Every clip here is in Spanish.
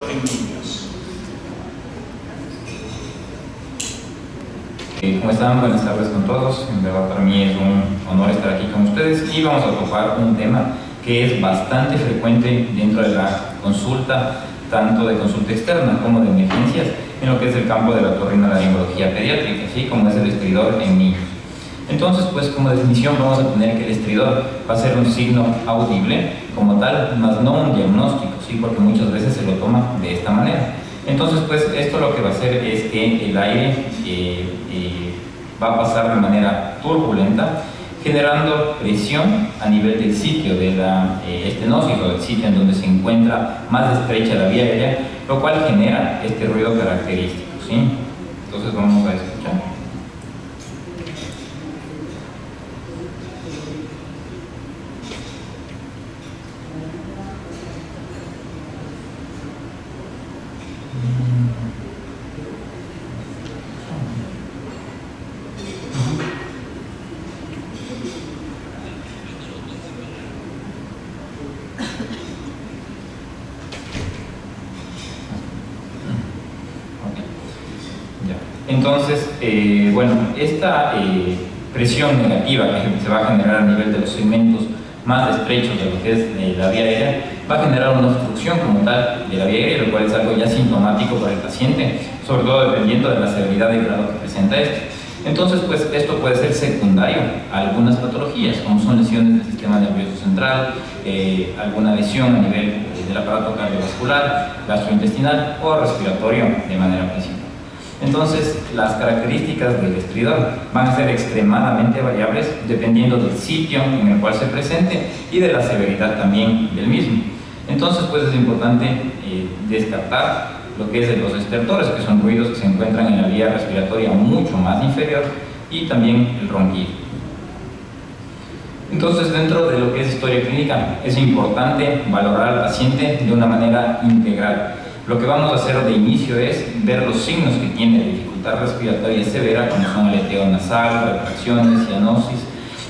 en niños. ¿Cómo están? Buenas tardes con todos. En verdad para mí es un honor estar aquí con ustedes y vamos a topar un tema que es bastante frecuente dentro de la consulta, tanto de consulta externa como de emergencias, en lo que es el campo de la otorrinolaringología pediátrica, así como es el estridor en niños. Entonces, pues como definición vamos a tener que el estridor va a ser un signo audible como tal, más no un diagnóstico, ¿sí? Porque muchas veces se lo toma de esta manera. Entonces, pues esto lo que va a hacer es que el aire va a pasar de manera turbulenta, generando presión a nivel del sitio de la estenosis o del sitio en donde se encuentra más estrecha la vía aérea, lo cual genera este ruido característico, ¿sí? Entonces vamos a escuchar. Entonces, bueno, esta presión negativa que se va a generar a nivel de los segmentos más estrechos de lo que es la vía aérea, va a generar una obstrucción como tal de la vía aérea, lo cual es algo ya sintomático para el paciente, sobre todo dependiendo de la severidad y grado que presenta esto. Entonces, pues esto puede ser secundario a algunas patologías, como son lesiones del sistema nervioso central, alguna lesión a nivel del aparato cardiovascular, gastrointestinal o respiratorio de manera principal. Entonces, las características del estridor van a ser extremadamente variables dependiendo del sitio en el cual se presente y de la severidad también del mismo. Entonces, pues es importante descartar lo que es los estertores, que son ruidos que se encuentran en la vía respiratoria mucho más inferior, y también el ronquido. Entonces, dentro de lo que es historia clínica, es importante valorar al paciente de una manera integral. Lo que vamos a hacer de inicio es ver los signos que tiene de dificultad respiratoria severa, como son aleteo nasal, retracciones, cianosis,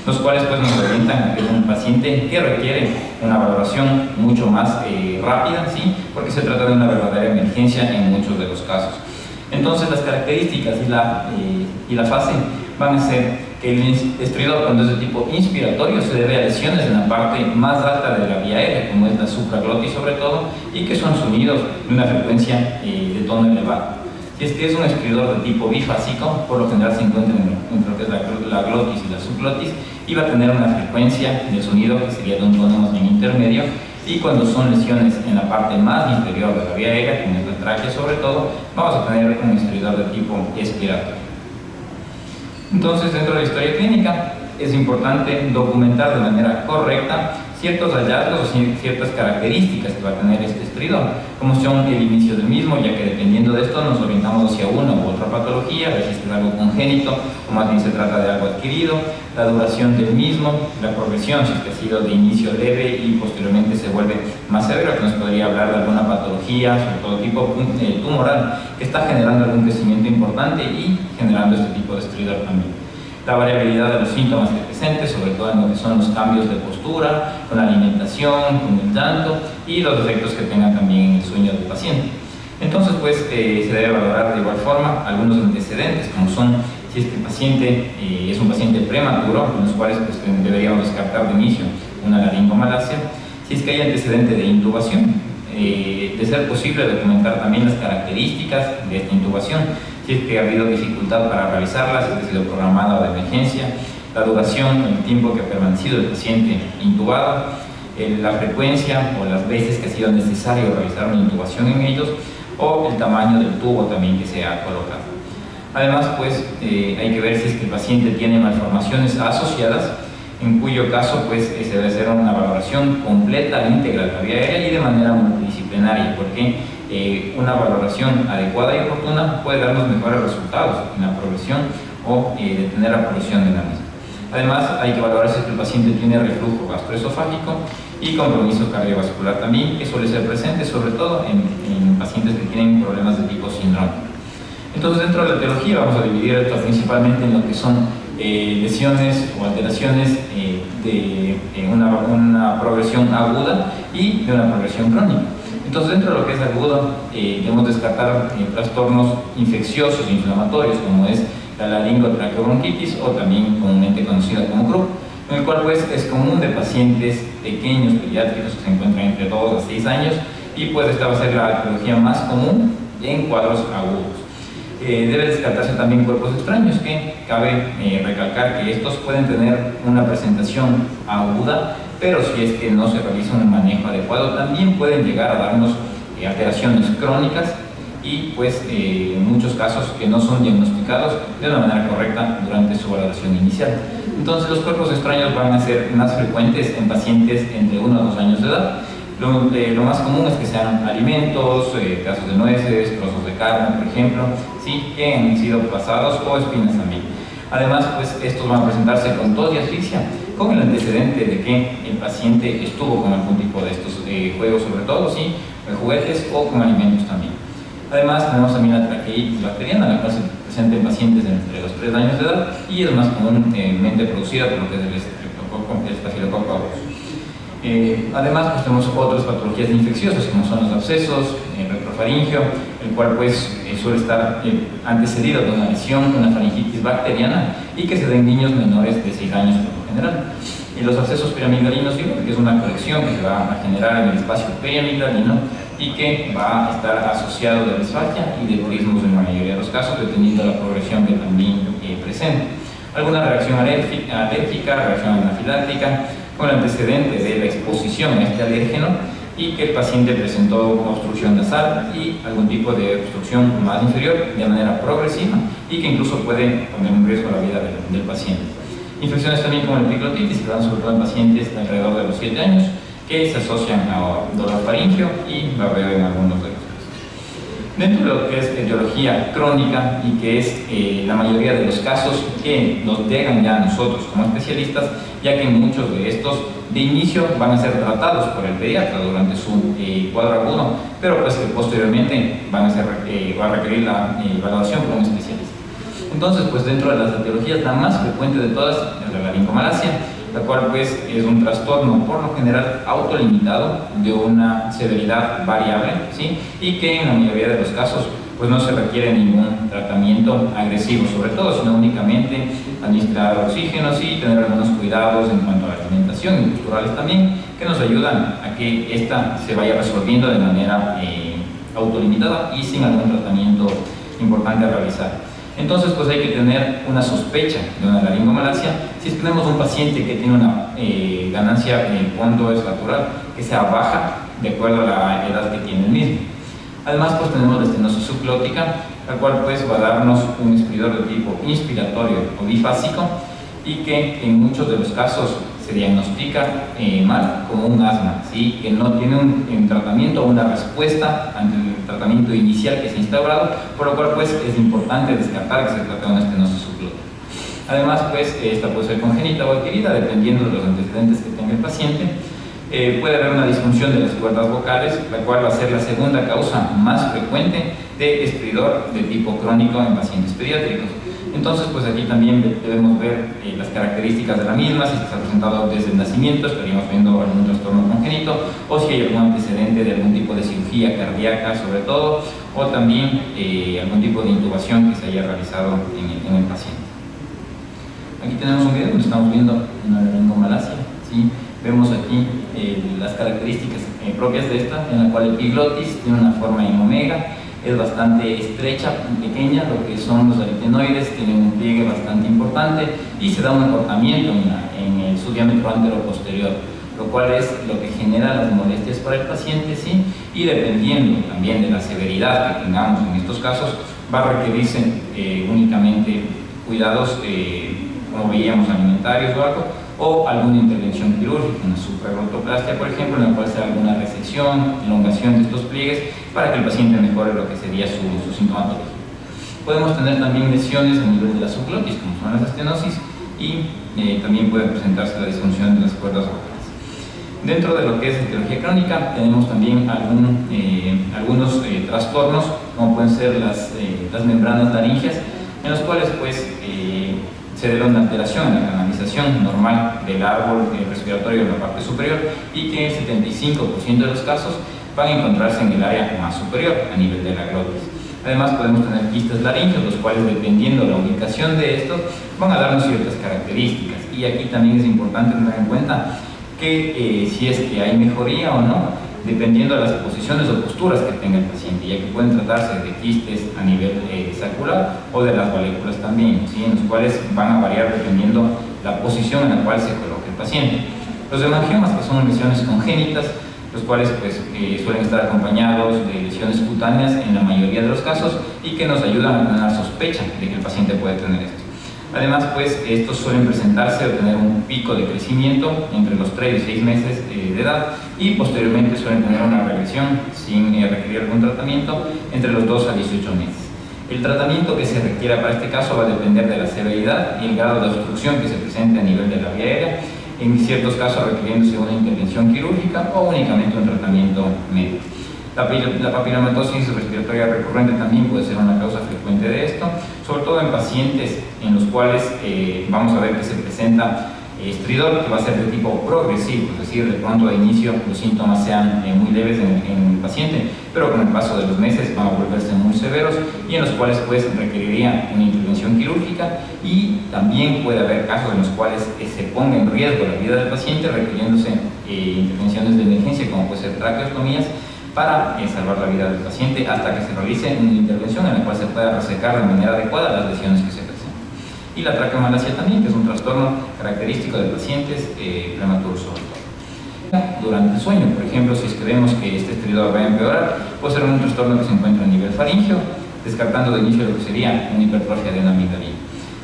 los cuales pues nos orientan a que es un paciente que requiere una valoración mucho más rápida, ¿sí? Porque se trata de una verdadera emergencia en muchos de los casos. Entonces, las características y la fase van a ser que el estridor, cuando es de tipo inspiratorio, se debe a lesiones en la parte más alta de la vía aérea, como es la supraglotis sobre todo, y que son sonidos de una frecuencia de tono elevado. Si es que es un estridor de tipo bifásico, por lo general se encuentra entre lo que es la glotis y la subglotis, y va a tener una frecuencia de sonido que sería de un tono más bien intermedio. Y cuando son lesiones en la parte más inferior de la vía aérea, como es la tráquea sobre todo, vamos a tener un estridor de tipo expiratorio. Entonces, dentro de la historia clínica, es importante documentar de manera correcta ciertos hallazgos o ciertas características que va a tener este estridor, como son el inicio del mismo, ya que dependiendo de esto nos orientamos hacia una u otra patología, a ver si es algo congénito o más bien se trata de algo adquirido, la duración del mismo, la progresión, si es que ha sido de inicio leve y posteriormente se vuelve más severo, que nos podría hablar de alguna patología, sobre todo tipo tumoral, que está generando algún crecimiento importante y generando este tipo de estridor también. La variabilidad de los síntomas que presente, sobre todo en lo que son los cambios de postura, con la alimentación, con el llanto y los efectos que tenga también en el sueño del paciente. Entonces, pues se debe valorar de igual forma algunos antecedentes, como son si es que el paciente es un paciente prematuro, en los cuales pues, deberíamos descartar de inicio una laringomalacia, si es que hay antecedente de intubación, de ser posible documentar también las características de esta intubación, si es que ha habido dificultad para realizarla, si ha sido programada o de emergencia, la duración, el tiempo que ha permanecido el paciente intubado, la frecuencia o las veces que ha sido necesario realizar una intubación en ellos, o el tamaño del tubo también que se ha colocado. Además, pues hay que ver si es que el paciente tiene malformaciones asociadas, en cuyo caso pues se debe hacer una valoración completa, íntegra de la vía aérea y de manera multidisciplinaria, porque una valoración adecuada y oportuna puede darnos mejores resultados en la progresión o detener la progresión de la misma. Además, hay que valorar si el paciente tiene reflujo gastroesofágico y compromiso cardiovascular también, que suele ser presente sobre todo en pacientes que tienen problemas de tipo síndrome. Entonces, dentro de la etiología vamos a dividir esto principalmente en lo que son lesiones o alteraciones de una progresión aguda y de una progresión crónica. Entonces, dentro de lo que es agudo, debemos descartar trastornos infecciosos e inflamatorios, como es la laringotraqueobronquitis o también comúnmente conocida como CRUP, en el cual pues es común de pacientes pequeños, pediátricos, que se encuentran entre 2 a 6 años, y pues esta va a ser la etiología más común en cuadros agudos. Debe descartarse también cuerpos extraños, que cabe recalcar que estos pueden tener una presentación aguda, pero si es que no se realiza un manejo adecuado, también pueden llegar a darnos alteraciones crónicas y pues en muchos casos que no son diagnosticados de una manera correcta durante su valoración inicial. Entonces los cuerpos extraños van a ser más frecuentes en pacientes entre 1 a 2 años de edad. Lo más común es que sean alimentos, pedazos de nueces, trozos de carne, por ejemplo, ¿sí?, que han sido pasados, o espinas también. Además, pues estos van a presentarse con tos y asfixia, con el antecedente de que el paciente estuvo con algún tipo de estos juegos, sobre todo, ¿sí?, juguetes, o con alimentos también. Además, tenemos también la traqueitis bacteriana, la cual se presenta en pacientes entre los 3 años de edad y es más comúnmente producida por lo que es el estafilococo aureus. Además, pues tenemos otras patologías infecciosas, como son los abscesos, el retrofaringio, el cual pues suele estar antecedido de una lesión, una faringitis bacteriana, y que se da en niños menores de 6 años por lo general. Y los abscesos periamigdalinos, que es una colección que se va a generar en el espacio periamigdalino y que va a estar asociado de disfagia y de turismos en la mayoría de los casos, dependiendo de la progresión que también presente. Alguna reacción alérgica, reacción anafiláctica, con el antecedente de la exposición a este alérgeno, y que el paciente presentó obstrucción nasal y algún tipo de obstrucción más inferior de manera progresiva y que incluso puede poner en riesgo la vida del paciente. Infecciones también como la epiglotitis, que dan sobre todo en pacientes de alrededor de los 7 años, que se asocian a dolor faríngeo y babeo en algunos de los casos. Dentro de lo que es etiología crónica, y que es la mayoría de los casos que nos dejan ya a nosotros como especialistas, ya que muchos de estos de inicio van a ser tratados por el pediatra durante su cuadro agudo, pero pues que posteriormente va a requerir la evaluación por un especialista. Entonces, pues dentro de las etiologías, la más frecuente de todas es la laringomalacia, la cual pues es un trastorno por lo general autolimitado de una severidad variable, ¿sí?, y que en la mayoría de los casos pues no se requiere ningún tratamiento agresivo, sobre todo, sino únicamente administrar oxígenos y tener algunos cuidados en cuanto a la alimentación y posturales también, que nos ayudan a que esta se vaya resolviendo de manera autolimitada y sin algún tratamiento importante a realizar. Entonces, pues hay que tener una sospecha de una laringomalacia si es que tenemos un paciente que tiene una ganancia en cuanto es natural, que sea baja de acuerdo a la edad que tiene el mismo. Además, pues tenemos la estenosis subglótica, la cual pues va a darnos un expidor de tipo inspiratorio o bifásico, y que en muchos de los casos se diagnostica mal como un asma, ¿sí?, que no tiene un tratamiento o una respuesta ante el tratamiento inicial que se ha instaurado, por lo cual pues es importante descartar que se trata de una estenosis subglótica. Además, pues esta puede ser congénita o adquirida dependiendo de los antecedentes que tenga el paciente. Puede haber una disfunción de las cuerdas vocales, la cual va a ser la segunda causa más frecuente de estridor de tipo crónico en pacientes pediátricos. Entonces, pues aquí también debemos ver las características de la misma, si está presentado desde el nacimiento, estaríamos viendo algún trastorno congénito, o si hay algún antecedente de algún tipo de cirugía cardíaca sobre todo, o también algún tipo de intubación que se haya realizado en el paciente. Aquí tenemos un video donde estamos viendo una laringomalacia, ¿sí? Vemos aquí las características propias de esta, en la cual el epiglotis tiene una forma en omega, es bastante estrecha, pequeña, lo que son los aritenoides, tienen un pliegue bastante importante y se da un acortamiento en su diámetro antero-posterior, lo cual es lo que genera las molestias para el paciente, ¿sí? Y dependiendo también de la severidad que tengamos en estos casos, va a requerirse únicamente cuidados, como veíamos, alimentarios o algo, o alguna intervención quirúrgica, una suprarrotoplastia, por ejemplo, en la cual se da alguna resección, elongación de estos pliegues, para que el paciente mejore lo que sería su sintomatología. Podemos tener también lesiones a nivel de la subglotis, como son las estenosis, y también puede presentarse la disfunción de las cuerdas vocales. Dentro de lo que es etiología crónica, tenemos también algunos trastornos, como pueden ser las membranas laringeas, en los cuales pues se debe a una alteración en la canalización normal del árbol respiratorio en la parte superior, y que en el 75% de los casos van a encontrarse en el área más superior, a nivel de la glotis. Además podemos tener quistes laringeos, los cuales dependiendo de la ubicación de estos van a darnos ciertas características. Y aquí también es importante tener en cuenta que si es que hay mejoría o no, dependiendo de las posiciones o posturas que tenga el paciente, ya que pueden tratarse de quistes a nivel sacral o de las valéculas también, ¿sí? En los cuales van a variar dependiendo la posición en la cual se coloque el paciente. Los hemangiomas, que son lesiones congénitas, los cuales pues, suelen estar acompañados de lesiones cutáneas en la mayoría de los casos y que nos ayudan a tener sospecha de que el paciente puede tener esto. Además, pues, estos suelen presentarse o tener un pico de crecimiento entre los 3 y 6 meses de edad y posteriormente suelen tener una regresión sin requerir algún tratamiento entre los 2 a 18 meses. El tratamiento que se requiera para este caso va a depender de la severidad y el grado de obstrucción que se presente a nivel de la vía aérea, en ciertos casos requiriéndose una intervención quirúrgica o únicamente un tratamiento médico. La papilomatosis respiratoria recurrente también puede ser una causa frecuente de esto, sobre todo en pacientes en los cuales vamos a ver que se presenta estridor, que va a ser de tipo progresivo, es decir, de pronto de inicio los síntomas sean muy leves en el paciente, pero con el paso de los meses van a volverse muy severos y en los cuales pues requeriría una intervención quirúrgica, y también puede haber casos en los cuales se ponga en riesgo la vida del paciente requiriéndose intervenciones de emergencia como puede ser traqueostomías para salvar la vida del paciente hasta que se realice una intervención en la cual se pueda resecar de manera adecuada las lesiones que se presentan. Y la traqueomalacia también, que es un trastorno característico de pacientes prematuros sobre todo. Durante el sueño, por ejemplo, si es que vemos que este estridor va a empeorar, puede ser un trastorno que se encuentra a nivel faríngeo, descartando de inicio lo que sería una hipertrofia de una amigdalina.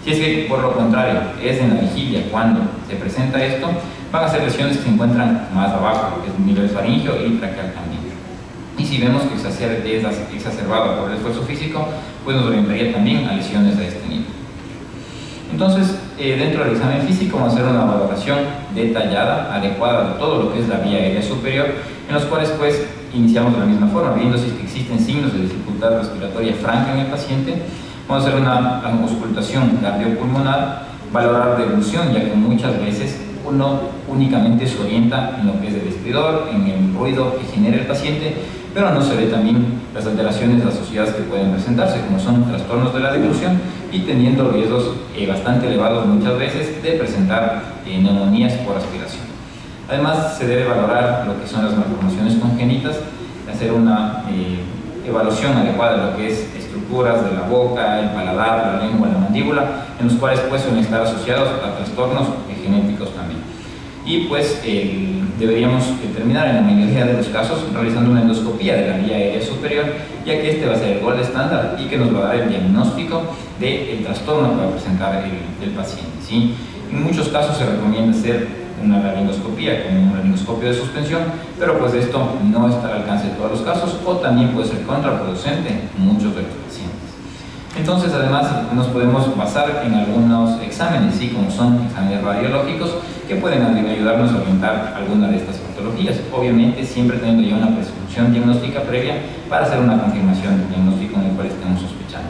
Si es que, por lo contrario, es en la vigilia cuando se presenta esto, van a ser lesiones que se encuentran más abajo, que es nivel faríngeo y traqueal también. Y si vemos que es exacerbado por el esfuerzo físico, pues nos orientaría también a lesiones de este nivel. Entonces, dentro del examen físico vamos a hacer una valoración detallada, adecuada de todo lo que es la vía aérea superior, en los cuales pues iniciamos de la misma forma, viendo si existen signos de dificultad respiratoria franca en el paciente. Vamos a hacer una auscultación cardiopulmonar, valorar deglución, ya que muchas veces uno únicamente se orienta en lo que es el estridor, en el ruido que genera el paciente, pero no se ve también las alteraciones asociadas que pueden presentarse, como son trastornos de la deglución y teniendo riesgos bastante elevados muchas veces de presentar neumonías por aspiración. Además, se debe valorar lo que son las malformaciones congénitas, hacer una evaluación adecuada de lo que es estructuras de la boca, el paladar, la lengua, la mandíbula, en los cuales pues, suelen estar asociados a trastornos genéticos también. Y pues deberíamos terminar en la mayoría de los casos realizando una endoscopía de la vía aérea superior, ya que este va a ser el gold estándar y que nos va a dar el diagnóstico del trastorno que va a presentar el paciente, ¿sí? En muchos casos se recomienda hacer una laringoscopía con un laringoscopio de suspensión, pero pues esto no está al alcance de todos los casos o también puede ser contraproducente en muchos de los pacientes. Entonces, además, nos podemos basar en algunos exámenes, ¿sí? Como son exámenes radiológicos, que pueden ayudarnos a orientar alguna de estas patologías. Obviamente, siempre teniendo ya una prescripción diagnóstica previa para hacer una confirmación del diagnóstico en el cual estemos sospechando.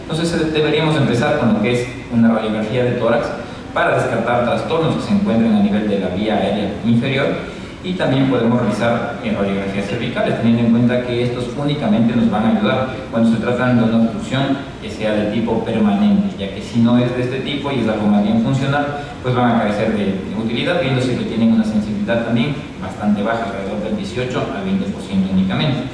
Entonces, deberíamos empezar con lo que es una radiografía de tórax para descartar trastornos que se encuentren a nivel de la vía aérea inferior, y también podemos realizar radiografías cervicales, teniendo en cuenta que estos únicamente nos van a ayudar cuando se trata de una obstrucción que sea de tipo permanente, ya que si no es de este tipo y es algo más bien funcional, pues van a carecer de utilidad, viéndose que tienen una sensibilidad también bastante baja, alrededor del 18 al 20% únicamente.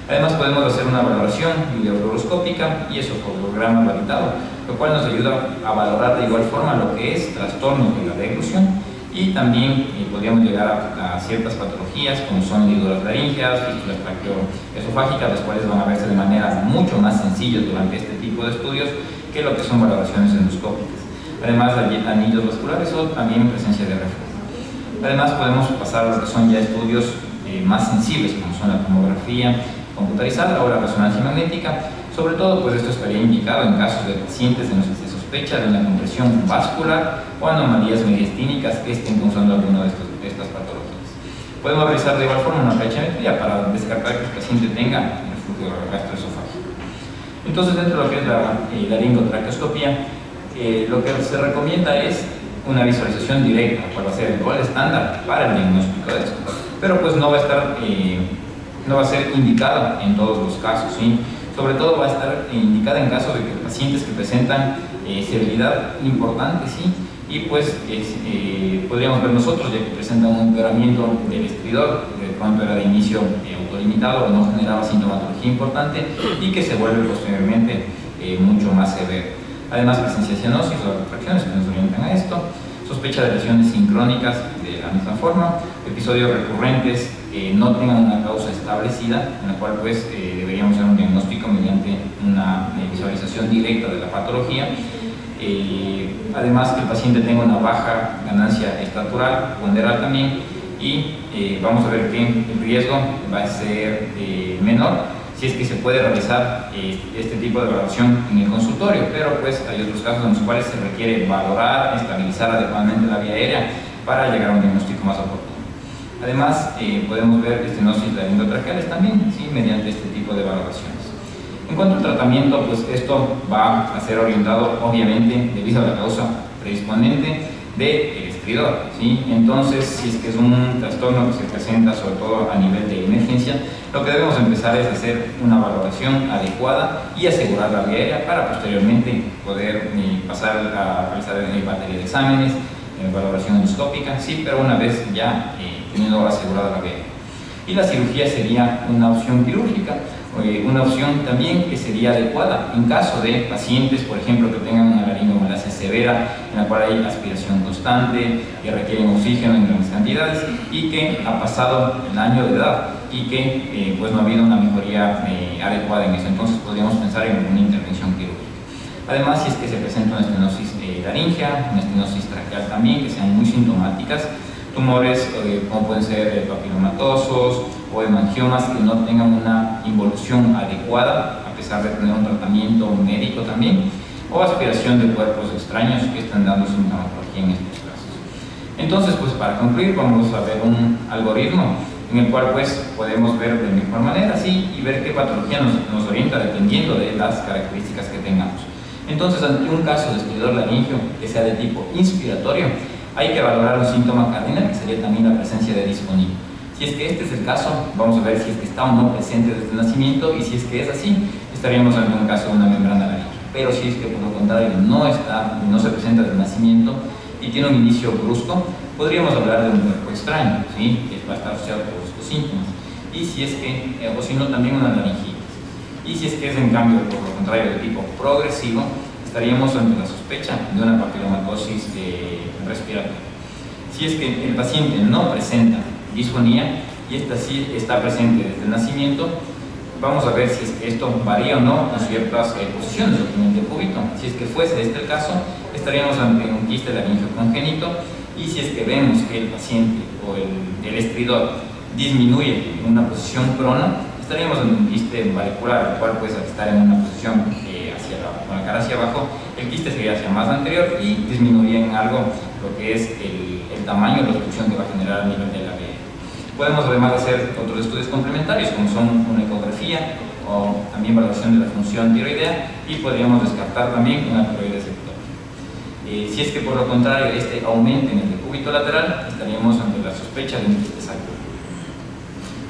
Además, podemos hacer una valoración videofluoroscópica y esoflograma validado, lo cual nos ayuda a valorar de igual forma lo que es trastornos de la deglución, y también podríamos llegar a ciertas patologías como son hendiduras laríngeas, fístulas traqueoesofágicas, las cuales van a verse de manera mucho más sencilla durante este tipo de estudios que lo que son valoraciones endoscópicas. Además, anillos vasculares o también presencia de reflujo. Además, podemos pasar a lo que son ya estudios más sensibles, como son la tomografía computarizada o la resonancia magnética. Sobre todo, pues esto estaría indicado en casos de pacientes en los que se sospecha de una compresión vascular o anomalías mediastínicas que estén causando alguna de estas patologías. Podemos realizar de igual forma una pH-metría para descartar que el paciente tenga reflujo gastroesofágico. Entonces, dentro de lo que es la laringotraqueoscopía, lo que se recomienda es una visualización directa, cual va a ser el gol estándar para el diagnóstico de esto. Pero pues no va a estar no va a ser indicada en todos los casos, ¿sí? Sobre todo va a estar indicada en caso de que pacientes que presentan severidad importante, ¿sí? Y pues podríamos ver nosotros ya que presentan un empeoramiento del estridor, que de pronto era de inicio autolimitado o no generaba sintomatología importante y que se vuelve posteriormente mucho más severo. Además, presencia de cianosis o refracciones que nos orientan a esto, sospecha de lesiones sincrónicas de la misma forma, episodios recurrentes que no tengan una causa establecida, en la cual pues deberíamos hacer un diagnóstico mediante una visualización directa de la patología. Además, que el paciente tenga una baja ganancia estatural, ponderal también, y vamos a ver que el riesgo va a ser menor si es que se puede realizar este tipo de evaluación en el consultorio, pero pues hay otros casos en los cuales se requiere valorar, estabilizar adecuadamente la vía aérea para llegar a un diagnóstico más oportuno. Además, podemos ver estenosis laringotraqueales también, ¿sí? Mediante este tipo de valoraciones. En cuanto al tratamiento, pues esto va a ser orientado obviamente debido a la causa predisponente del estridor, ¿sí? Entonces, si es que es un trastorno que se presenta sobre todo a nivel de emergencia, lo que debemos empezar es hacer una valoración adecuada y asegurar la vía aérea para posteriormente poder pasar a realizar batería de exámenes, valoración endoscópica, sí, pero una vez ya teniendo asegurada la vía aérea. Y la cirugía sería una opción quirúrgica, una opción también que sería adecuada en caso de pacientes, por ejemplo, que tengan una laringomalacia severa, en la cual hay aspiración constante, que requieren oxígeno en grandes cantidades y que ha pasado el año de edad y que pues no ha habido una mejoría adecuada en eso. Entonces podríamos pensar en una intervención quirúrgica. Además, si es que se presenta una estenosis laringea, una estenosis traqueal también, que sean muy sintomáticas, tumores como pueden ser papilomatosos o hemangiomas que no tengan una involución adecuada a pesar de tener un tratamiento médico también, o aspiración de cuerpos extraños que están dando sintomatología en estos casos. Entonces, pues para concluir, vamos a ver un algoritmo en el cual pues podemos ver de mejor manera, sí, y ver qué patología nos orienta dependiendo de las características que tengamos. Entonces, ante un caso de estridor laringio que sea de tipo inspiratorio, hay que valorar un síntoma cardinal que sería también la presencia de disfonía. Si es que este es el caso, vamos a ver si es que está o no presente desde el nacimiento, y si es que es así, estaríamos ante un caso de una membrana laringea. Pero si es que por lo contrario no se presenta desde el nacimiento y tiene un inicio brusco, podríamos hablar de un cuerpo extraño, ¿sí? Que va a estar asociado por estos síntomas. Y si es que, o si no, también una laringitis. Y si es que es en cambio, por lo contrario, de tipo progresivo, estaríamos ante la sospecha de una papilomatosis respiratoria. Si es que el paciente no presenta disfonía y esta sí está presente desde el nacimiento, vamos a ver si es que esto varía o no en ciertas posiciones del túnel de cúbito. Si es que fuese este el caso, estaríamos ante un quiste laringio congénito, y si es que vemos que el paciente o el estridor disminuye en una posición prona, estaríamos ante un quiste varicular, el cual puede estar en una posición con la cara hacia abajo, el quiste sería hacia más anterior y disminuiría en algo lo que es el tamaño de la obstrucción que va a generar a nivel de la vía. Podemos además hacer otros estudios complementarios como son una ecografía o también valoración de la función tiroidea, y podríamos descartar también una tiroides ectópica. Si es que por lo contrario este aumenta en el decúbito lateral, estaríamos ante la sospecha de un quiste sacro.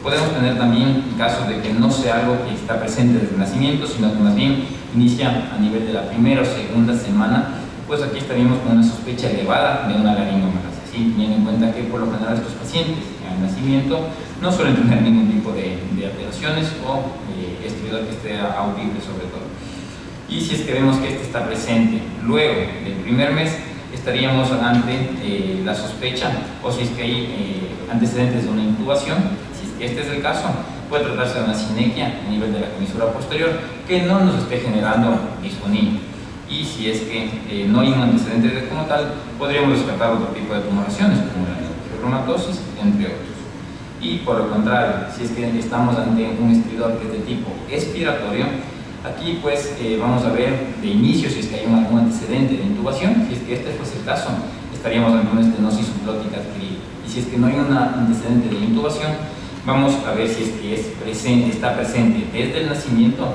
Podemos tener también casos de que no sea algo que está presente desde el nacimiento, sino que más bien inicia a nivel de la primera o segunda semana, pues aquí estaríamos con una sospecha elevada de una laringomalacia, ¿sí? Teniendo en cuenta que por lo general estos pacientes al nacimiento no suelen tener ningún tipo de alteraciones o estridor que esté audible sobre todo. Y si es que vemos que este está presente luego del primer mes, estaríamos ante la sospecha, o si es que hay antecedentes de una intubación. Si es que este es el caso, puede tratarse de una sinequia a nivel de la comisura posterior que no nos esté generando disfonía. Y si es que no hay un antecedente como tal, podríamos descartar otro tipo de tumoraciones como la fibromatosis, entre otros. Y por el contrario, si es que estamos ante un estridor que es de tipo expiratorio, aquí pues vamos a ver de inicio si es que hay algún antecedente de intubación. Si es que este fuese el caso, estaríamos ante una estenosis subglótica adquirida. Y si es que no hay un antecedente de intubación, vamos a ver si es que está presente desde el nacimiento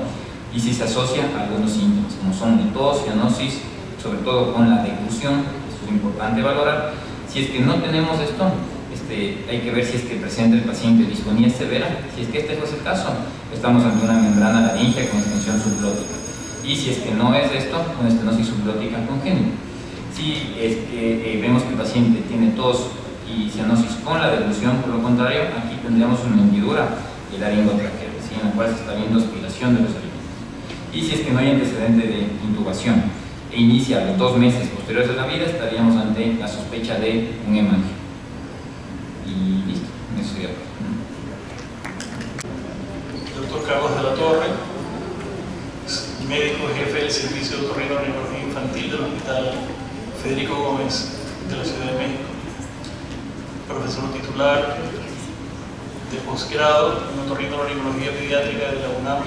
y si se asocia a algunos síntomas como son tos, cianosis, sobre todo con la deglución. Esto es importante valorar. Si es que no tenemos esto, hay que ver si es que presenta el paciente disfonía severa. Si es que este fuese el caso, estamos ante una membrana laríngea con extensión subglótica. Y si es que no es esto, una estenosis subglótica congénita. Si es que vemos que el paciente tiene tos y cianosis con la deglución, por lo contrario, aquí tendríamos una hendidura laringotraqueal, ¿sí?, en la cual se está viendo aspiración de los alimentos. Y si es que no hay antecedente de intubación e inicia los 2 meses posteriores a la vida, estaríamos ante la sospecha de un hemangio. Y listo, eso sería todo. Doctor Carlos de la Torre, médico jefe del Servicio de Otorrinolaringología Infantil del Hospital Federico Gómez de la Ciudad de México, profesor titular de posgrado en otorrinolaringología pediátrica de la UNAM,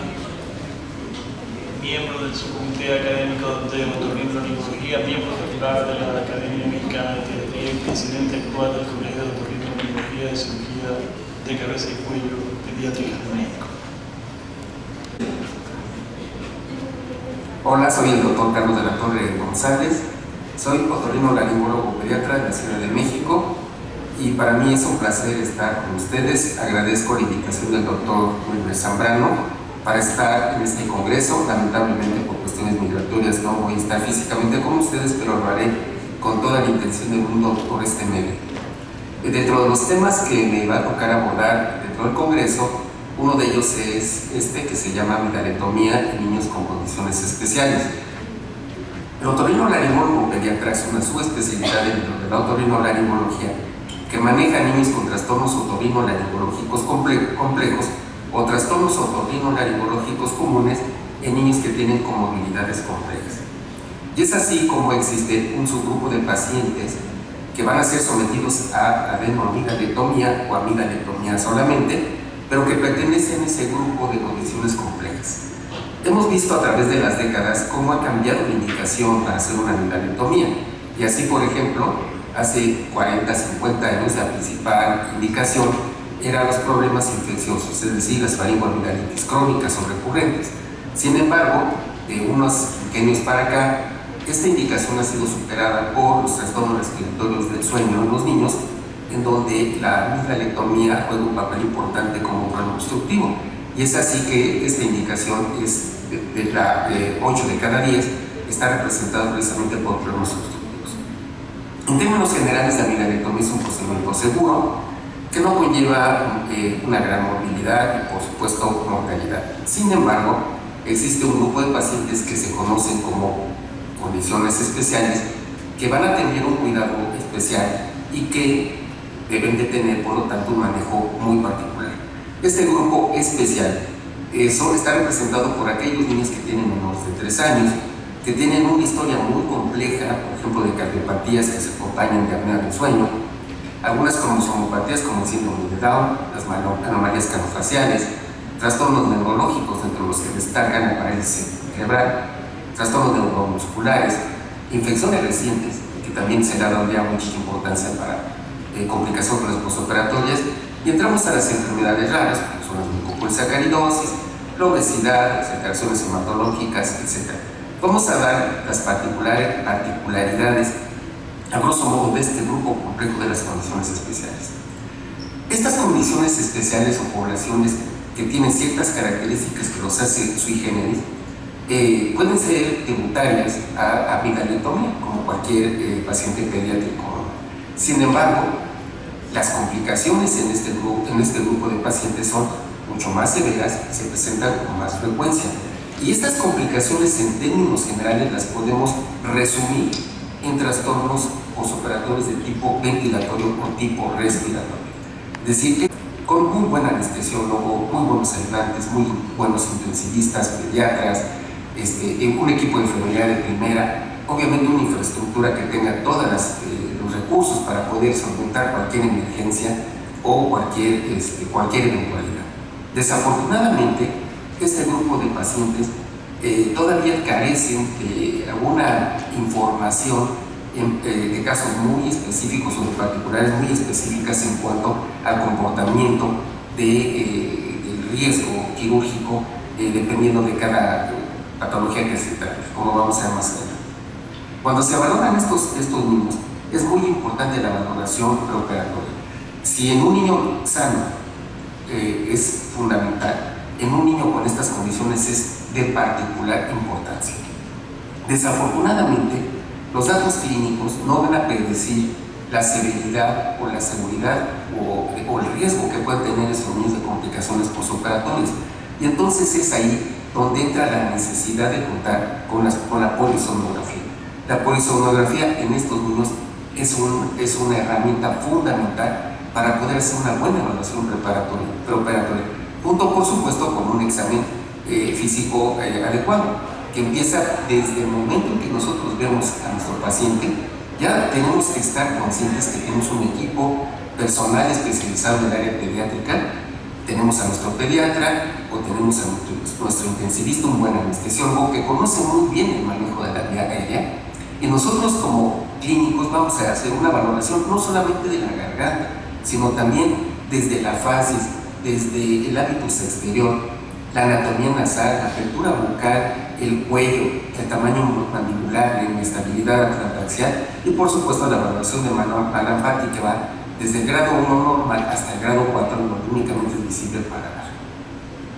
miembro del subcomité académico de otorrinolaringología, miembro titular de la Academia Mexicana de Pediatría y presidente actual del Colegio de Otorrinolaringología de Cirugía de Cabeza y Cuello Pediátrica de México. Hola, soy el doctor Carlos de la Torre González, soy otorrinolaringólogo pediatra de la Ciudad de México y para mí es un placer estar con ustedes. Agradezco la invitación del doctor Wilmer Zambrano para estar en este congreso. Lamentablemente por cuestiones migratorias no voy a estar físicamente con ustedes, pero lo haré con toda la intención del mundo por este medio. Dentro de los temas que me va a tocar abordar dentro del congreso, uno de ellos es este que se llama amidalectomía en niños con condiciones especiales. El otorrinolaringólogo pediatra es una subespecialidad dentro de la otorrinolaringología que maneja a niños con trastornos otorrinolaringológicos complejos o trastornos otorrinolaringológicos comunes en niños que tienen comorbilidades complejas. Y es así como existe un subgrupo de pacientes que van a ser sometidos a adenoamidalectomía o amidalectomía solamente, pero que pertenecen a ese grupo de condiciones complejas. Hemos visto a través de las décadas cómo ha cambiado la indicación para hacer una amidalectomía. Y así, por ejemplo, hace 40, 50 años la principal indicación eran los problemas infecciosos, es decir, las faringoamigdalitis crónicas o recurrentes. Sin embargo, de unos pequeños para acá, esta indicación ha sido superada por los trastornos respiratorios del sueño en los niños, en donde la amidalectomía juega un papel importante como problema obstructivo. Y es así que esta indicación es de 8 de cada 10 está representada precisamente por problemas obstructivos. En términos generales, la amidalectomía es un procedimiento seguro que no conlleva una gran morbilidad y por supuesto mortalidad. Sin embargo, existe un grupo de pacientes que se conocen como condiciones especiales que van a tener un cuidado especial y que deben de tener, por lo tanto, un manejo muy particular. Este grupo especial está representado por aquellos niños que tienen menos de 3 años, que tienen una historia muy compleja, por ejemplo, de cardiopatías que se acompañan de apnea del sueño, algunas cromosomopatías como el síndrome de Down, las anomalías craniofaciales, trastornos neurológicos entre los que destacan la parálisis cerebral, trastornos neuromusculares, infecciones recientes, que también se le ha dado ya mucha importancia para complicaciones postoperatorias, y entramos a las enfermedades raras, como son las mucopolisacaridosis, la obesidad, las alteraciones hematológicas, etc. Vamos a dar las particularidades, a grosso modo, de este grupo complejo de las condiciones especiales. Estas condiciones especiales o poblaciones que tienen ciertas características que los hace sui generis, pueden ser tributarias a amidalectomía, como cualquier paciente pediátrico. Sin embargo, las complicaciones en este grupo de pacientes son mucho más severas y se presentan con más frecuencia. Y estas complicaciones, en términos generales, las podemos resumir en trastornos postoperatorios de tipo ventilatorio o tipo respiratorio. Es decir, que con muy buen anestesiólogo, muy buenos ayudantes, muy buenos intensivistas, pediatras, un equipo de enfermería de primera, obviamente una infraestructura que tenga todos los recursos para poder solventar cualquier emergencia o cualquier eventualidad. Desafortunadamente, este grupo de pacientes todavía carecen de alguna información de casos muy específicos o de particulares muy específicas en cuanto al comportamiento del riesgo quirúrgico dependiendo de cada patología que se trate, como vamos a ver más adelante. Cuando se valoran estos niños, es muy importante la valoración preoperatoria. Si en un niño sano es fundamental, en un niño con estas condiciones es de particular importancia. Desafortunadamente, los datos clínicos no van a predecir la severidad o la seguridad o el riesgo que pueden tener estos niños de complicaciones postoperatorias. Y entonces es ahí donde entra la necesidad de contar con la polisomnografía. La polisomnografía en estos niños es una herramienta fundamental para poder hacer una buena evaluación preoperatoria, junto por supuesto con un examen físico adecuado, que empieza desde el momento en que nosotros vemos a nuestro paciente. Ya tenemos que estar conscientes que tenemos un equipo personal especializado en el área pediátrica. Tenemos a nuestro pediatra o tenemos a nuestro intensivista, un buen anestesiólogo que conoce muy bien el manejo de la vía aérea. Y nosotros como clínicos vamos a hacer una valoración no solamente de la garganta, sino también desde la facies, desde el hábitus exterior, la anatomía nasal, la apertura bucal, el cuello, el tamaño mandibular, la inestabilidad atlantaxial y por supuesto la evaluación de Mallampati, que va desde el grado 1 normal hasta el grado 4, donde únicamente es visible para dar.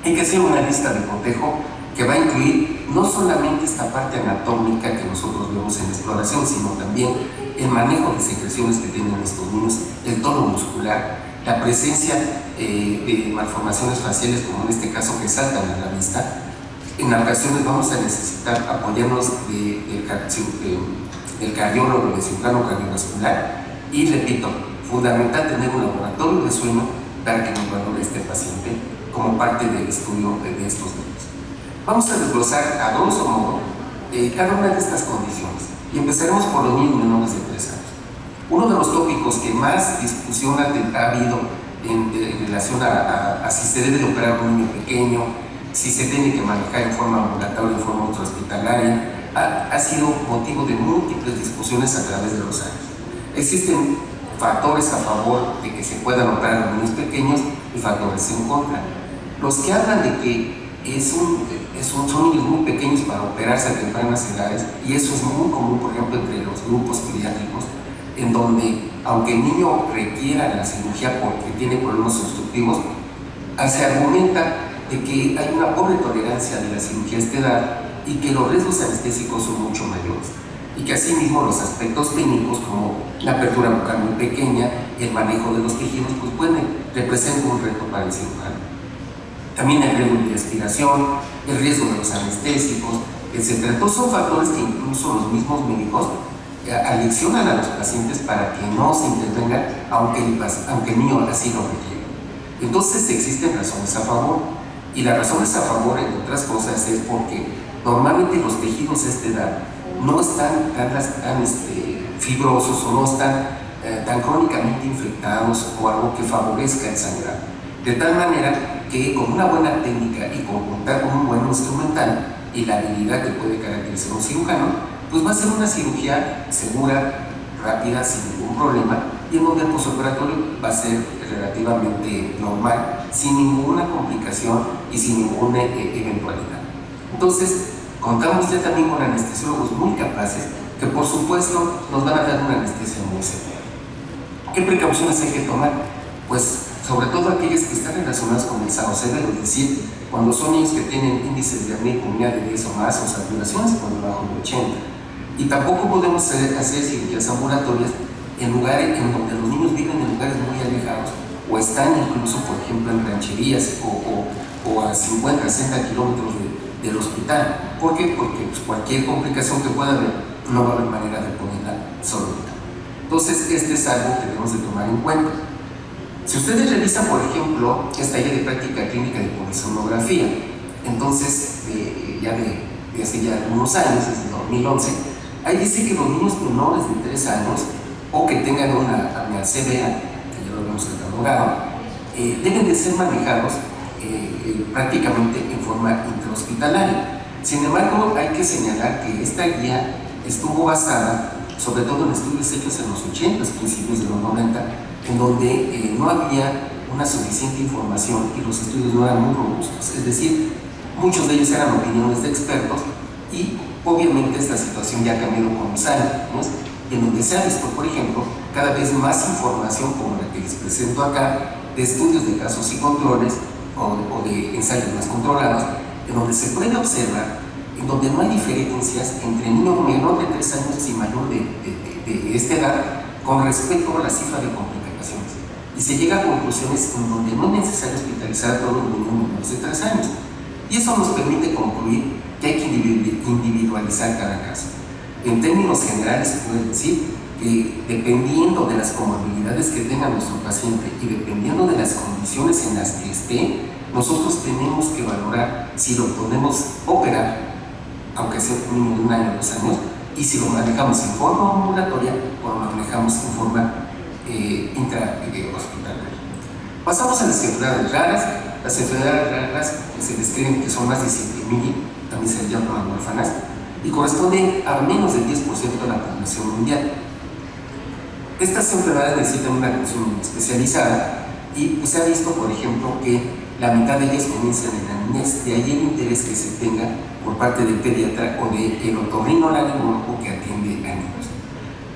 Hay que hacer una lista de cotejo que va a incluir no solamente esta parte anatómica que nosotros vemos en la exploración, sino también el manejo de secreciones que tienen estos niños, el tono muscular, la presencia de malformaciones faciales, como en este caso que saltan a la vista. En ocasiones vamos a necesitar apoyarnos del cardiólogo, del cirujano cardiovascular, y repito, fundamental tener un laboratorio de sueño para que nos valore este paciente como parte del estudio de estos niños. Vamos a desglosar a grosso modo cada una de estas condiciones y empezaremos por los niños menores de 3 años. Uno de los tópicos que más discusión ha habido en relación a si se debe de operar a un niño pequeño, si se tiene que manejar en forma ambulatoria o en forma hospitalaria, ha sido motivo de múltiples discusiones a través de los años. Existen factores a favor de que se puedan operar a los niños pequeños y factores en contra. Los que hablan de que son niños muy pequeños para operarse a tempranas edades, y eso es muy común, por ejemplo, entre los grupos pediátricos, en donde, aunque el niño requiera la cirugía porque tiene problemas obstructivos, se argumenta de que hay una pobre tolerancia de la cirugía a esta edad y que los riesgos anestésicos son mucho mayores, y que asimismo los aspectos técnicos como la apertura bucal muy pequeña y el manejo de los tejidos pues representan un reto para el cirujano. También el riesgo de aspiración, el riesgo de los anestésicos, etc. Todos son factores que incluso los mismos médicos aleccionan a los pacientes para que no se intervenga aunque el niño así lo requiere. Entonces existen razones a favor, y las razones a favor, entre otras cosas, es porque normalmente los tejidos a esta edad no están tan fibrosos o no están tan crónicamente infectados o algo que favorezca el sangrado. De tal manera que con una buena técnica y con contar con un buen instrumental y la habilidad que puede caracterizar a un cirujano, pues va a ser una cirugía segura, rápida, sin ningún problema, y en donde el postoperatorio va a ser relativamente normal, sin ninguna complicación y sin ninguna eventualidad. Entonces, contamos ya también con anestesiólogos muy capaces que por supuesto nos van a dar una anestesia muy severa. ¿Qué precauciones hay que tomar? Pues sobre todo aquellas que están relacionadas con el estado severo, es decir, cuando son niños que tienen índices de apnea pulmonar de 10 o más o saturaciones por debajo de 80. Y tampoco podemos hacer cirugías ambulatorias en lugares en donde los niños viven en lugares muy alejados o están incluso, por ejemplo, en rancherías o a 50, 60 kilómetros del hospital. ¿Por qué? Porque pues, cualquier complicación que pueda haber no va a haber manera de ponerla solita. Entonces, este es algo que debemos de tomar en cuenta. Si ustedes revisan, por ejemplo, esta guía de práctica clínica de polisomnografía, entonces, de hace ya algunos años, desde 2011, ahí dice que los niños menores de 3 años o que tengan una apnea severa, que ya lo hemos catalogado, deben de ser manejados prácticamente en forma intrahospitalaria. Sin embargo, hay que señalar que esta guía estuvo basada sobre todo en estudios hechos en los 80, principios de los 90, en donde no había una suficiente información y los estudios no eran muy robustos, es decir, muchos de ellos eran opiniones de expertos y obviamente esta situación ya ha cambiado con los años, ¿no? en donde se ha visto, por ejemplo, cada vez más información como la que les presento acá, de estudios de casos y controles o de ensayos más controlados, en donde se puede observar, en donde no hay diferencias entre niños menor de 3 años y mayor de esta edad con respecto a la cifra de complicaciones. Y se llega a conclusiones en donde no es necesario hospitalizar a todos los niños menores de 3 años. Y eso nos permite concluir que hay que individualizar cada caso. En términos generales se puede decir que dependiendo de las comorbilidades que tenga nuestro paciente y dependiendo de las condiciones en las que esté, nosotros tenemos que valorar si lo podemos operar, aunque sea un niño de 1 año o 2 años, y si lo manejamos en forma ambulatoria o lo manejamos en forma intrahospitalaria. Pasamos a las enfermedades raras. Las enfermedades raras se describen que son más de 7.000, también se llaman huérfanas, y corresponden a menos del 10% de la población mundial. Estas enfermedades necesitan una atención especializada y pues, se ha visto, por ejemplo, que la mitad de ellas comienzan en la niñez, de ahí el interés que se tenga por parte del pediatra o del otorrinolaringólogo que atiende a niños.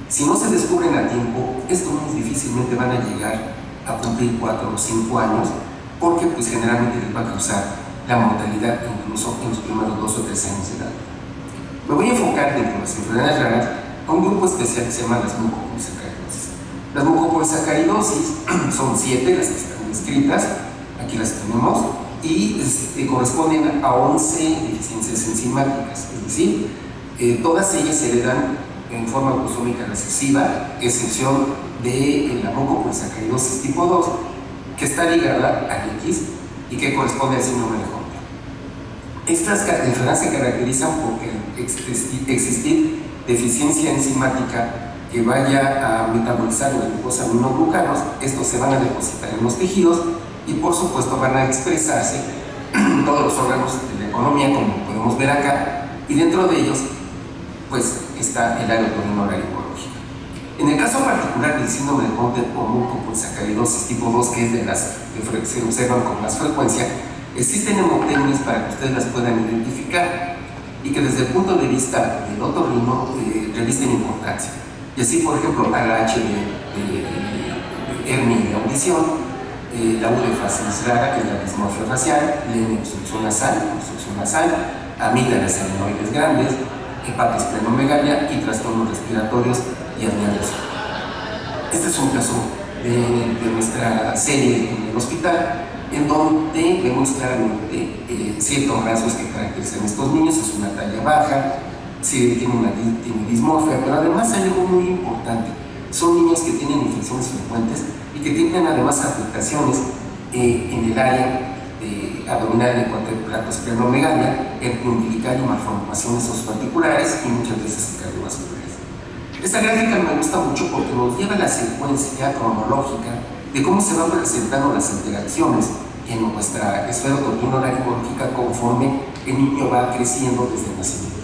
Si no se descubren a tiempo, estos niños difícilmente van a llegar a cumplir 4 o 5 años, porque pues, generalmente les va a causar la mortalidad incluso en los primeros 2 o 3 años de edad. Me voy a enfocar dentro de las enfermedades raras a un grupo especial que se llama las mucopolisacaridosis. Las mucopolisacaridosis son 7 las que están descritas, aquí las tenemos, y corresponden a 11 deficiencias enzimáticas, es decir, todas ellas se heredan en forma autosómica recesiva, excepción de la mucopolisacaridosis tipo 2, que está ligada al X y que corresponde al síndrome de Hunter. Estas enfermedades se caracterizan por existir deficiencia enzimática que vaya a metabolizar los glucosaminobucanos. Estos se van a depositar en los tejidos y por supuesto van a expresarse en todos los órganos de la economía, como podemos ver acá, y dentro de ellos pues está el área otorrinolaringológica. En el caso particular del síndrome de Hunter o mucopolisacaridosis tipo 2, que es de las que se observan con más frecuencia, existen hemotecnias para que ustedes las puedan identificar y que desde el punto de vista del otorrino revisten importancia. Y así, por ejemplo, ALH de hernia de audición, la U de facies rara, que es la dismorfia facial, la obstrucción nasal, amígdalas adenoides grandes, hepatosplenomegalia y trastornos respiratorios y herniados. Este es un caso de nuestra serie en el hospital, en donde vemos claramente ciertos rasgos que caracterizan a estos niños. Es una talla baja, sí, tiene dismorfia, pero además hay algo muy importante. Son niños que tienen infecciones frecuentes y que tienen además afectaciones en el área abdominal de hepatosplenomegalia, umbilical y malformaciones osteoarticulares y muchas veces cardiovasculares. Esta gráfica me gusta mucho porque nos lleva a la secuencia cronológica de cómo se van presentando las interacciones en nuestra esfera otorrinolaringológica conforme el niño va creciendo desde el nacimiento.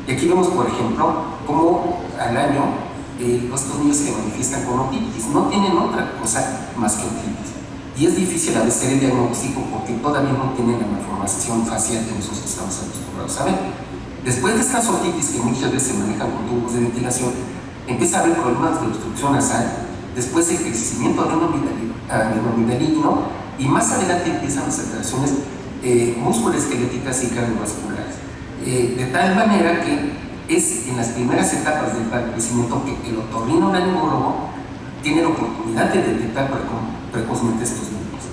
Y aquí vemos, por ejemplo, cómo al año estos niños se manifiestan con otitis, no tienen otra cosa más que otitis. Y es difícil a veces el diagnóstico porque todavía no tienen la malformación facial que nosotros estamos acostumbrados a ver. Después de estas otitis, que muchas veces se manejan con tubos de ventilación, empieza a haber problemas de obstrucción nasal, después el crecimiento adenovitalino y más adelante empiezan las alteraciones musculoesqueléticas y cardiovasculares. De tal manera que es en las primeras etapas del crecimiento que el otorrinolaringólogo tiene la oportunidad de detectar precozmente estos niños.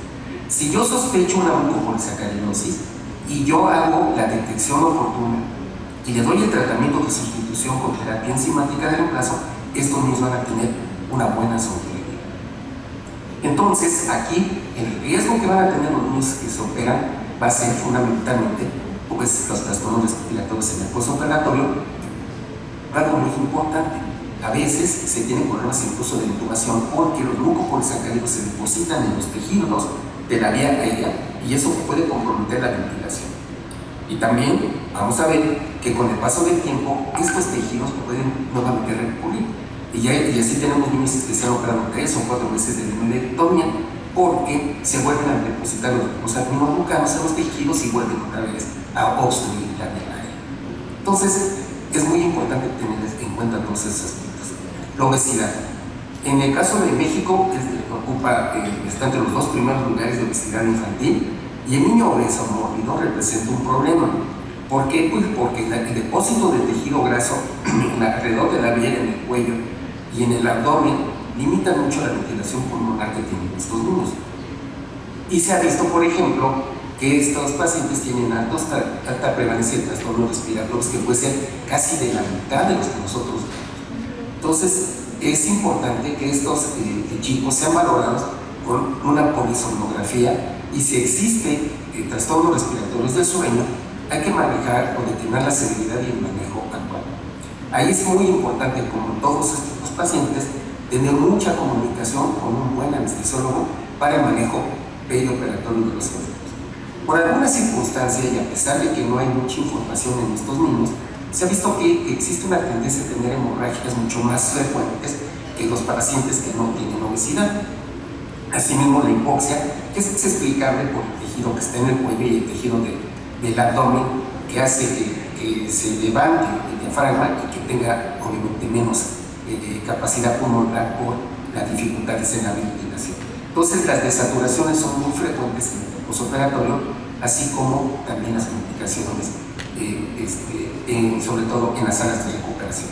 Si yo sospecho una mucopolisacaridosis y yo hago la detección oportuna y le doy el tratamiento de sustitución con terapia enzimática de reemplazo, estos niños van a tener una buena sobrevida. Entonces, aquí el riesgo que van a tener los niños que se operan va a ser fundamentalmente pues, los trastornos respiratorios en el postoperatorio. Algo muy importante, a veces se tienen problemas incluso de intubación porque los mucopolisacáridos se depositan en los tejidos de la vía aérea y eso puede comprometer la ventilación. Y también vamos a ver que con el paso del tiempo estos tejidos pueden nuevamente recurrir. Y así tenemos niños que se han operado 3 o 4 veces de neurolectomía porque se vuelven a depositar los adenobucanos en los tejidos y vuelven otra vez a obstruir la vía aérea. Entonces, es muy importante tener en cuenta todos esos aspectos. La obesidad. En el caso de México, está entre los 2 primeros lugares de obesidad infantil, y el niño obeso mórbido representa un problema. ¿Por qué? Pues porque el depósito de tejido graso alrededor de la vena, en el cuello y en el abdomen limita mucho la ventilación pulmonar que tienen estos niños. Y se ha visto, por ejemplo, que estos pacientes tienen alta prevalencia de trastornos respiratorios, que puede ser casi de la mitad de los que nosotros vemos. Entonces, es importante que estos chicos sean valorados con una polisomnografía, y si existe trastornos respiratorios del sueño, hay que manejar o detener la severidad y el manejo actual. Ahí es muy importante, como todos estos pacientes, tener mucha comunicación con un buen anestesiólogo para el manejo perioperatorio de los enfermos. Por alguna circunstancia, y a pesar de que no hay mucha información en estos niños, se ha visto que existe una tendencia a tener hemorragias mucho más frecuentes que los pacientes que no tienen obesidad. Asimismo, la hipoxia, que es explicable por el tejido que está en el cuello y el tejido del abdomen, que hace que se levante el diafragma y que tenga obviamente menos capacidad pulmonar por las dificultades en la ventilación. Entonces, las desaturaciones son muy frecuentes en el posoperatorio, así como también las complicaciones, sobre todo en las salas de recuperación.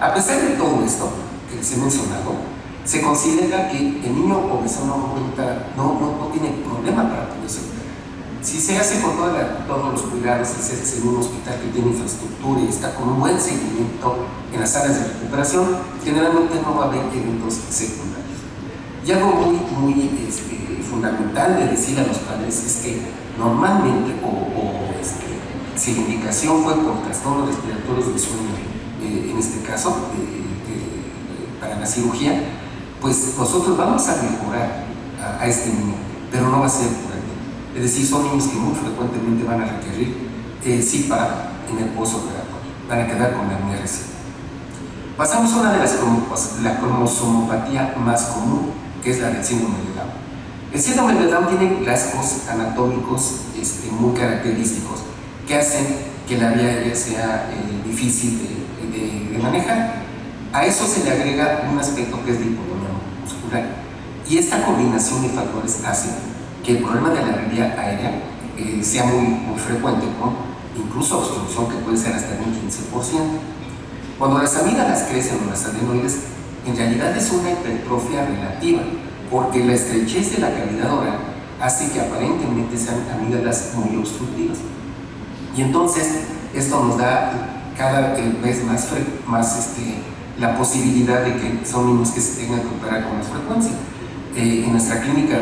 A pesar de todo esto que les he mencionado, se considera que el niño obeso no tiene problema para poderse operar. Si se hace con todos los cuidados, si se hace en un hospital que tiene infraestructura y está con un buen seguimiento en las salas de recuperación, generalmente no va a haber eventos secundarios. Y algo muy fundamental de decir a los padres es que normalmente, si la indicación fue por trastornos respiratorios del sueño, en este caso, para la cirugía, pues nosotros vamos a mejorar a este niño, pero no va a ser por el niño. Es decir, son niños que muy frecuentemente van a requerir CPAP en el postoperatorio, van a quedar con la apnea reciprocal. Pasamos a una de la cromosomopatía más común, que es la del síndrome de Down. El síndrome de Down tiene rasgos anatómicos muy característicos que hacen que la vía aérea sea difícil de manejar. A eso se le agrega un aspecto que es de hipotonía muscular, y esta combinación de factores hace que el problema de la vía aérea sea muy frecuente, con incluso obstrucción que puede ser hasta un 15%. Cuando las amígdalas crecen o las adenoides, en realidad es una hipertrofia relativa, porque la estrechez de la cavidad oral hace que aparentemente sean amígdalas muy obstructivas. Y entonces esto nos da cada vez más la posibilidad de que son niños que se tengan que operar con más frecuencia. En nuestra clínica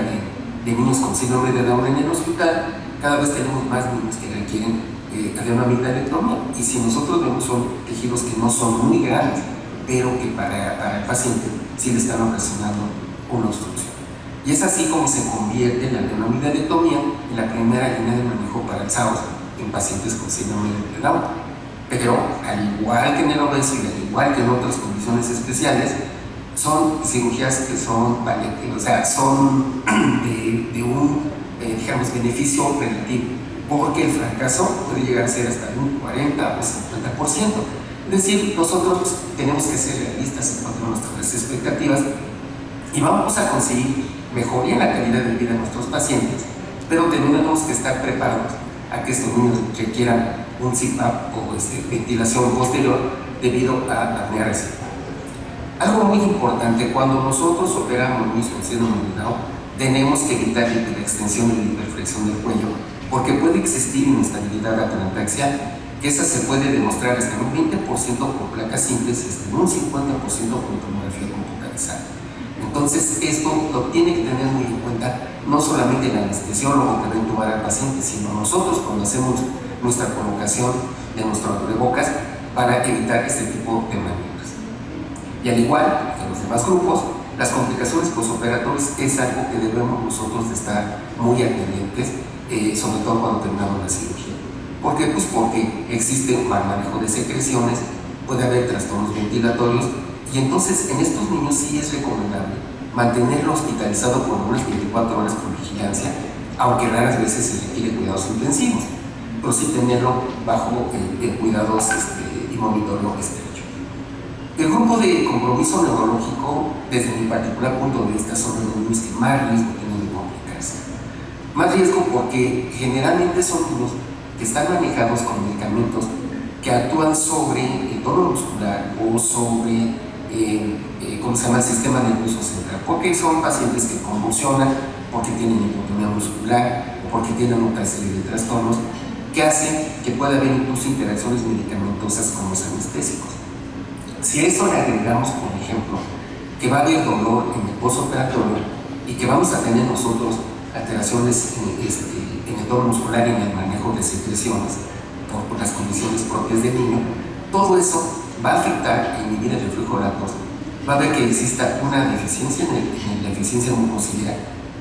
de niños con síndrome de Down en el hospital, cada vez tenemos más niños que requieren adenoamidalectomía, y si nosotros vemos, son tejidos que no son muy grandes, pero que para el paciente sí le están ocasionando una obstrucción. Y es así como se convierte la adenoamidalectomía en la primera línea de manejo para el SAOS en pacientes con síndrome de Down. Pero al igual que en el obeso y al igual que en otras condiciones especiales, son cirugías que son son de un beneficio relativo, porque el fracaso puede llegar a ser hasta un 40 o 50%. Es decir, nosotros tenemos que ser realistas en cuanto a nuestras expectativas, y vamos a conseguir mejoría en la calidad de vida de nuestros pacientes, pero tenemos que estar preparados a que estos niños requieran un CPAP o ventilación posterior debido a la apnea reciprocal. Algo muy importante, cuando nosotros operamos niños con síndrome de Down, tenemos que evitar la hiperextensión y la hiperflexión del cuello, porque puede existir inestabilidad ataraxia, que esa se puede demostrar hasta en un 20% por placas simples y hasta en un 50% por tomografía computarizada. Entonces, esto lo tiene que tener muy en cuenta no solamente el anestesiólogo que va a intubar al paciente, sino nosotros cuando hacemos nuestra colocación de nuestro abrebocas para evitar este tipo de maniobras. Y al igual que los demás grupos, las complicaciones posoperatorias es algo que debemos nosotros de estar muy al pendientes, sobre todo cuando terminamos la cirugía. ¿Por qué? Pues porque existe un mal manejo de secreciones, puede haber trastornos ventilatorios, y entonces en estos niños sí es recomendable mantenerlo hospitalizado por unas 24 horas con vigilancia, aunque raras veces se requiere cuidados intensivos, pero sí tenerlo bajo cuidados y monitoreo estrecho. El grupo de compromiso neurológico, desde mi particular punto de vista, son los niños que más riesgo tienen de complicarse. Más riesgo porque generalmente son niños que están manejados con medicamentos que actúan sobre el tono muscular o sobre ¿cómo se llama? El sistema nervioso central, porque son pacientes que convulsionan, porque tienen hipotonía muscular o porque tienen otra serie de trastornos que hacen que pueda haber incluso interacciones medicamentosas con los anestésicos. Si a eso le agregamos, por ejemplo, que va a haber dolor en el postoperatorio y que vamos a tener nosotros alteraciones en el tono muscular y en el manejo de secreciones por las condiciones propias del niño, todo eso va a afectar e inhibir el reflujo lactoso. Va a haber que exista una deficiencia en la eficiencia mucosiliar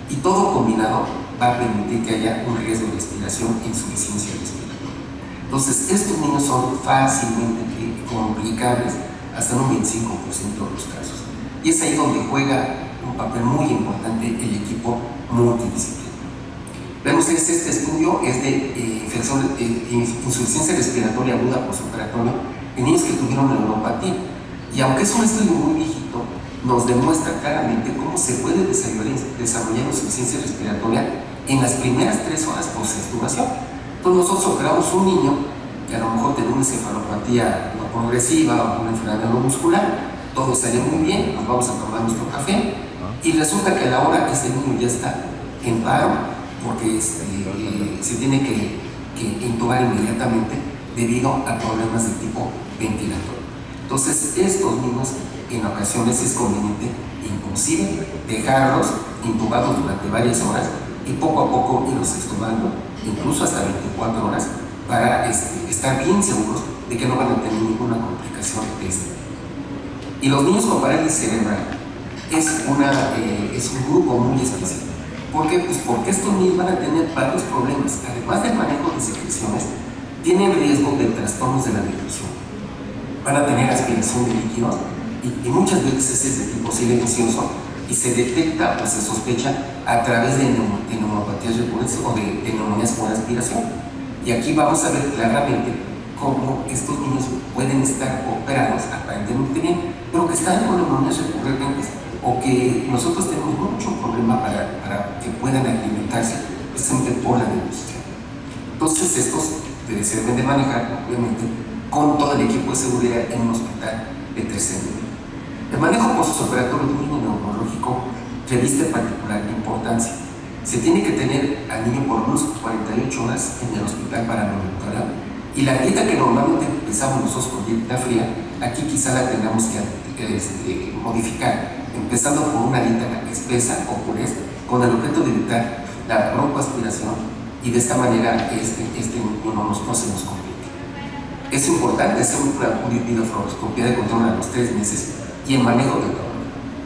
y todo combinado va a permitir que haya un riesgo de respiración e insuficiencia respiratoria. Entonces, estos niños son fácilmente complicables hasta un 25% de los casos. Y es ahí donde juega un papel muy importante el equipo multidisciplinario. Vemos que este estudio es de insuficiencia respiratoria aguda postoperatoria en niños que tuvieron neuropatía. Y aunque es un estudio muy viejito, nos demuestra claramente cómo se puede desarrollar insuficiencia respiratoria en las primeras 3 horas post-extubación. Entonces nosotros operamos un niño que a lo mejor tenía una encefalopatía no progresiva o una enfermedad neuromuscular, todo sale muy bien, nos vamos a tomar nuestro café y resulta que a la hora este niño ya está en paro porque se tiene que intubar inmediatamente debido a problemas de tipo ventilatorio. Entonces estos niños en ocasiones es conveniente inclusive dejarlos intubados durante varias horas y poco a poco irlos extubando, incluso hasta 24 horas, para estar bien seguros de que no van a tener ninguna complicación de este. Y los niños con parálisis cerebral es un grupo muy específico. ¿Por qué? Pues porque estos niños van a tener varios problemas. Además del manejo de secreciones, tienen riesgo de trastornos de la nutrición. Van a tener aspiración de líquidos y muchas veces es de tipo silencioso y se detecta o se sospecha a través de neumopatías recurrentes o de neumonías por aspiración. Y aquí vamos a ver claramente cómo estos niños pueden estar operados aparentemente bien, pero que están con neumonías recurrentes o que nosotros tenemos mucho problema para que puedan alimentarse precisamente por la degustación. Entonces estos se deben de manejar, obviamente, con todo el equipo de seguridad en un hospital de tercer nivel. El manejo postoperatorio de un niño neurológico reviste particular importancia. Se tiene que tener al niño por unos 48 horas en el hospital para monitorear. Y la dieta que normalmente empezamos nosotros con dieta fría, aquí quizá la tengamos que modificar, empezando por una dieta espesa o pureza, con el objeto de evitar la broncoaspiración y de esta manera no se nos complique. Es importante hacer una videofluoroscopía de control a los 3 meses y el manejo del dolor.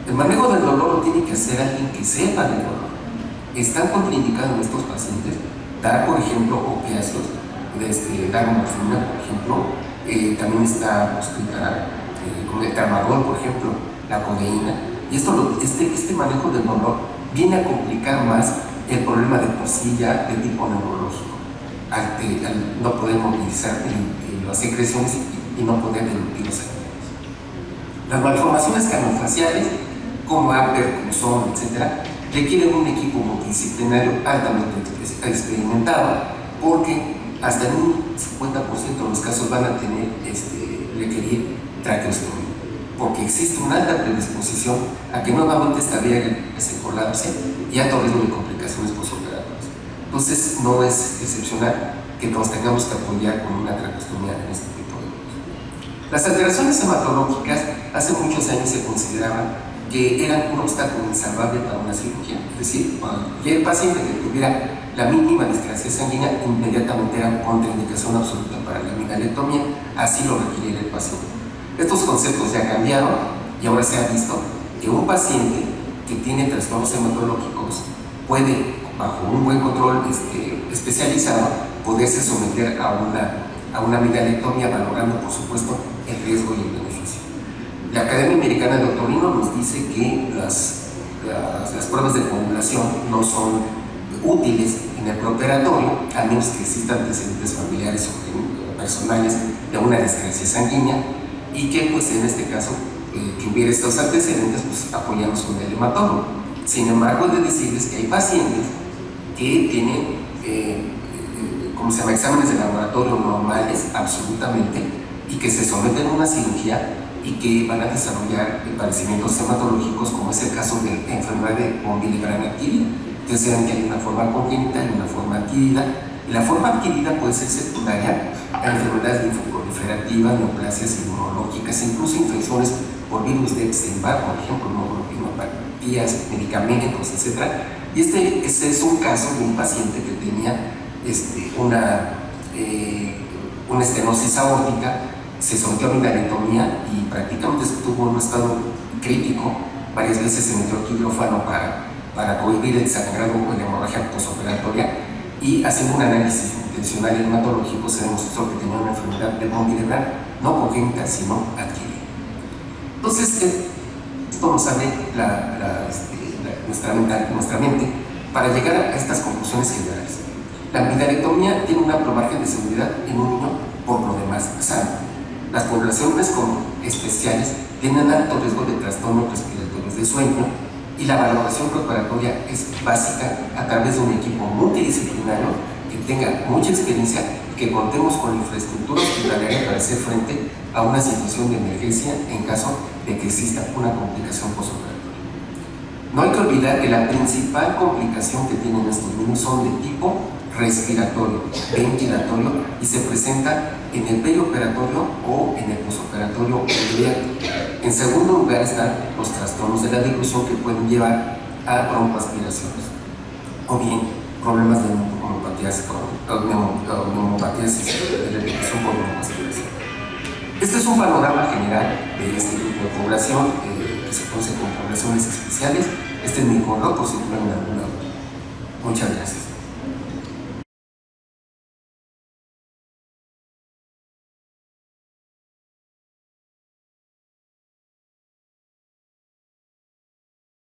El manejo del dolor lo tiene que hacer alguien que sepa del dolor. Están contraindicados en estos pacientes dar, por ejemplo, opiáceos, dar morfina, por ejemplo, también está con el tramadol, por ejemplo, la codeína. Y este manejo del dolor viene a complicar más el problema de por sí ya de tipo neurológico, al no poder movilizar las secreciones y no poder delutir los alimentos. Las malformaciones craniofaciales, como Apper, como SOM, etc., requieren un equipo multidisciplinario altamente experimentado, porque hasta en un 50% de los casos van a requerir traqueostomía, porque existe una alta predisposición a que nuevamente se colapse y alto riesgo de complicaciones postoperatorias. Entonces, no es excepcional que nos tengamos que apoyar con una traqueostomía en este tipo de casos. Las alteraciones hematológicas hace muchos años se consideraban que eran un obstáculo insalvable para una cirugía, es decir, cualquier paciente que tuviera la mínima displasia sanguínea inmediatamente era contraindicación absoluta para la amigalectomía, así lo requiriera el paciente. Estos conceptos ya cambiaron y ahora se ha visto que un paciente que tiene trastornos hematológicos puede, bajo un buen control especializado, poderse someter a una amigalectomía, valorando por supuesto el riesgo y el beneficio. La Academia Americana de Otorrino nos dice que las pruebas de coagulación no son útiles en el preoperatorio, a menos que existan antecedentes familiares o personales de una desgracia sanguínea, y que pues en este caso que hubiera estos antecedentes, pues apoyamos con el hematólogo. Sin embargo, he de decirles que hay pacientes que tienen ¿cómo se llama? Exámenes de laboratorio normales absolutamente, y que se someten a una cirugía y que van a desarrollar padecimientos hematológicos, como es el caso de la enfermedad de von Willebrand adquirida. Ustedes saben que hay una forma congénita y una forma adquirida, y la forma adquirida puede ser secundaria a enfermedades linfoproliferativas, neoplasias inmunológicas, incluso infecciones por virus de Epstein-Barr, por ejemplo, neuropatologías, medicamentos, etc. Y este es un caso de un paciente que tenía una estenosis aórtica, se sometió a mindarectomía y prácticamente estuvo en un estado crítico. Varias veces se metió quirófano para cohibir el sangrado o la hemorragia postoperatoria, y haciendo un análisis intencional hematológico se demostró que tenía una enfermedad de von Willebrand no congénita sino adquirida. Entonces esto nos abre nuestra mente para llegar a estas conclusiones generales. La mindarectomía tiene un amplio margen de seguridad en un niño por lo demás sano. Las poblaciones especiales tienen alto riesgo de trastornos respiratorios de sueño, y la valoración preparatoria es básica a través de un equipo multidisciplinario que tenga mucha experiencia y que contemos con infraestructura hospitalaria para hacer frente a una situación de emergencia en caso de que exista una complicación postoperatoria. No hay que olvidar que la principal complicación que tienen estos niños son de tipo respiratorio, ventilatorio, y se presenta en el perioperatorio o en el postoperatorio inmediato. En segundo lugar están los trastornos de la dilución, que pueden llevar a broncoaspiraciones o bien problemas de neumopatías de la dilución por broncoaspiración. Este es un panorama general de este grupo de población que se conoce como poblaciones especiales. Este es mi correo, por si tienen alguna duda. Muchas gracias.